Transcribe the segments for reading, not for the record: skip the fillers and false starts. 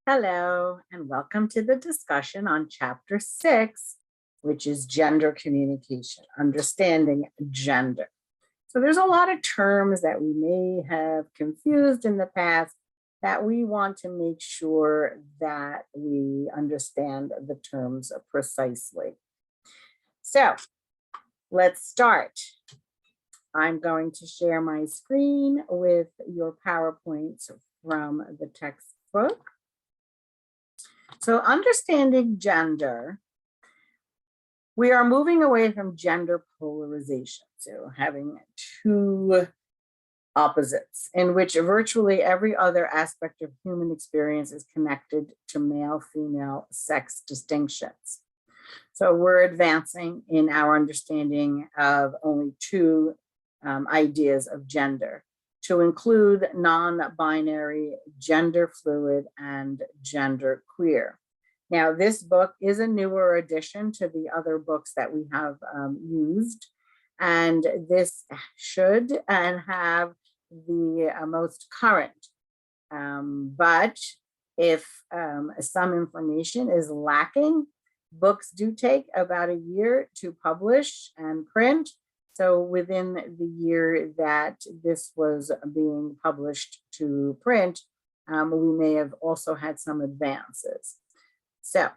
Hello, and welcome to the discussion on Chapter 6, which is gender communication, understanding gender. So there's a lot of terms that we may have confused in the past that we want to make sure that we understand the terms precisely. So let's start. I'm going to share my screen with your PowerPoints from the textbook. So understanding gender, we are moving away from gender polarization, so having two opposites in which virtually every other aspect of human experience is connected to male-female sex distinctions. So we're advancing in our understanding of only two ideas of gender, to include non-binary, gender fluid, and gender queer. Now, this book is a newer addition to the other books that we have used, and this should and have the most current. But if some information is lacking, books do take about a year to publish and print. So within the year that this was being published to print, we may have also had some advances. So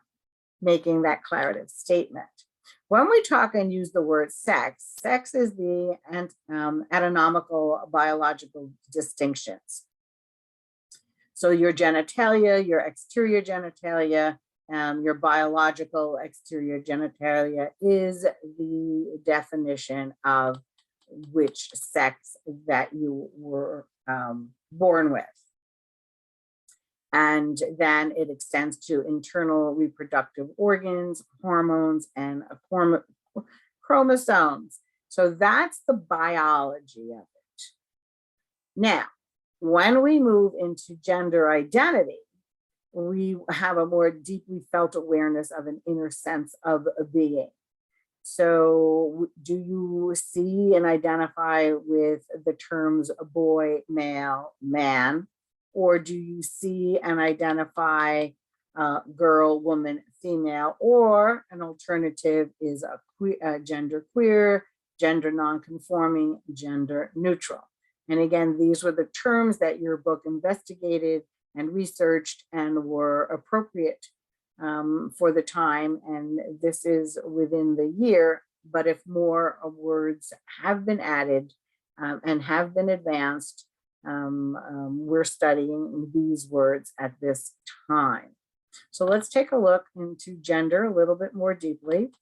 making that declarative statement. When we talk and use the word sex, sex is the anatomical biological distinctions. So your genitalia, your exterior genitalia, your biological exterior genitalia is the definition of which sex that you were born with. And then it extends to internal reproductive organs, hormones, and chromosomes. So that's the biology of it. Now, when we move into gender identity, we have a more deeply felt awareness of an inner sense of a being. So do you see and identify with the terms boy, male, man? Or do you see and identify girl, woman, female? Or an alternative is a gender queer, gender nonconforming, gender neutral. And again, these were the terms that your book investigated and researched and were appropriate for the time. And this is within the year, but if more words have been added and have been advanced, we're studying these words at this time. So let's take a look into gender a little bit more deeply.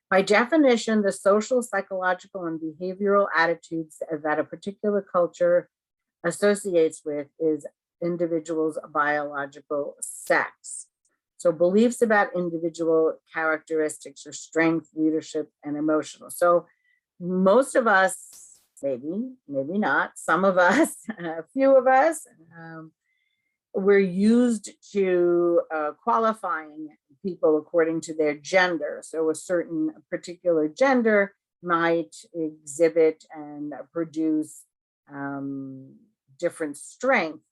By definition, the social, psychological, and behavioral attitudes that a particular culture associates with is individual's biological sex. So beliefs about individual characteristics or strength, leadership, and emotional. So most of us, maybe not, some of us, a few of us, we're used to qualifying people according to their gender. So a certain particular gender might exhibit and produce different strength.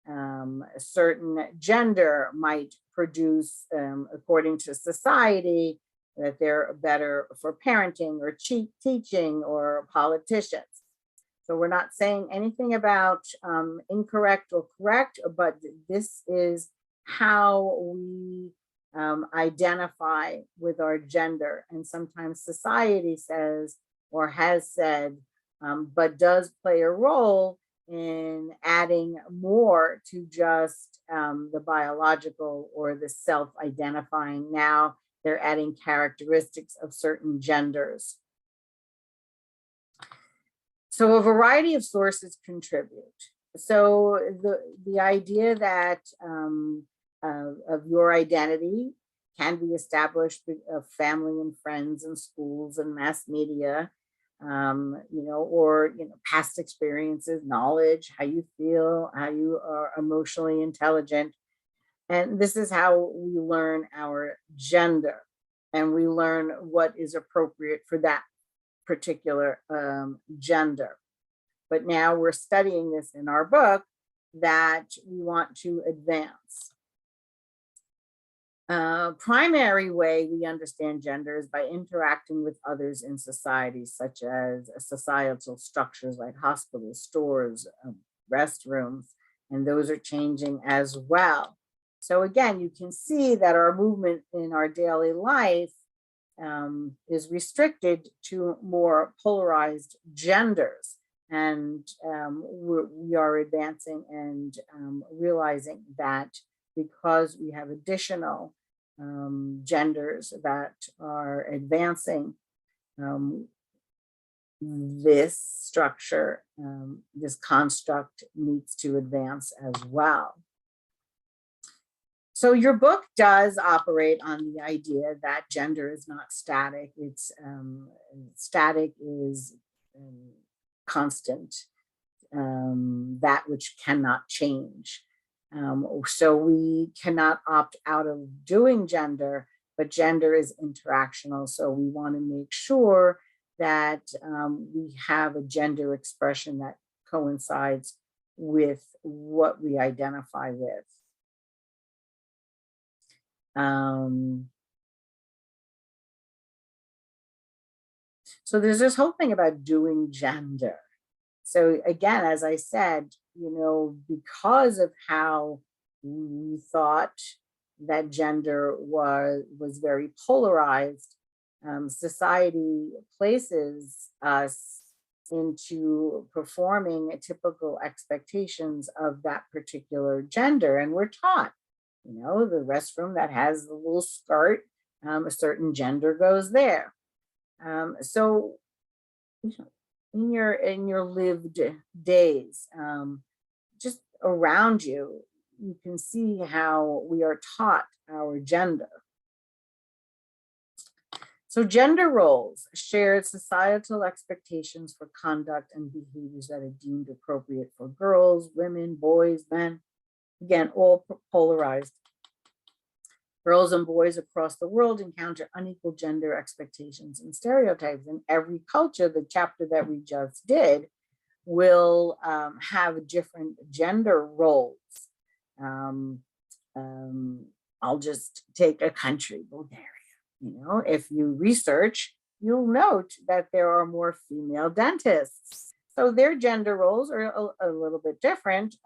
A certain gender might produce, according to society, that they're better for parenting or teaching or politicians. So we're not saying anything about incorrect or correct, but this is how we identify with our gender. And sometimes society says or has said, but does play a role in adding more to just the biological or the self-identifying. Now they're adding characteristics of certain genders. So a variety of sources contribute. So the idea that of your identity can be established of family and friends and schools and mass media, or past experiences, knowledge, how you feel, how you are emotionally intelligent. And this is how we learn our gender, and we learn what is appropriate for that particular gender. But now we're studying this in our book that we want to advance. Primary way we understand gender is by interacting with others in society, such as societal structures like hospitals, stores, restrooms, and those are changing as well. So again, you can see that our movement in our daily life is restricted to more polarized genders. And we are advancing and realizing that because we have additional genders that are advancing, this structure, this construct needs to advance as well. So your book does operate on the idea that gender is not static. It's static is constant, that which cannot change. So we cannot opt out of doing gender, but gender is interactional. So we want to make sure that we have a gender expression that coincides with what we identify with. So there's this whole thing about doing gender. So again, as I said, because of how we thought that gender was very polarized, society places us into performing typical expectations of that particular gender. And we're taught, the restroom that has the little skirt, a certain gender goes there. So in your lived days, just around you, you can see how we are taught our gender. So gender roles, shared societal expectations for conduct and behaviors that are deemed appropriate for girls, women, boys, men. Again, all polarized. Girls and boys across the world encounter unequal gender expectations and stereotypes. In every culture, the chapter that we just did will have different gender roles. I'll just take a country, Bulgaria. If you research, you'll note that there are more female dentists. So their gender roles are a little bit different.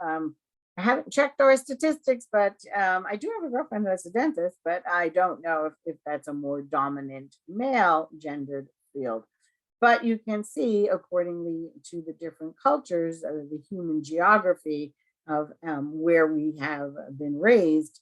I haven't checked our statistics, but I do have a girlfriend that's a dentist, but I don't know if that's a more dominant male gendered field. But you can see, accordingly to the different cultures, the human geography of where we have been raised,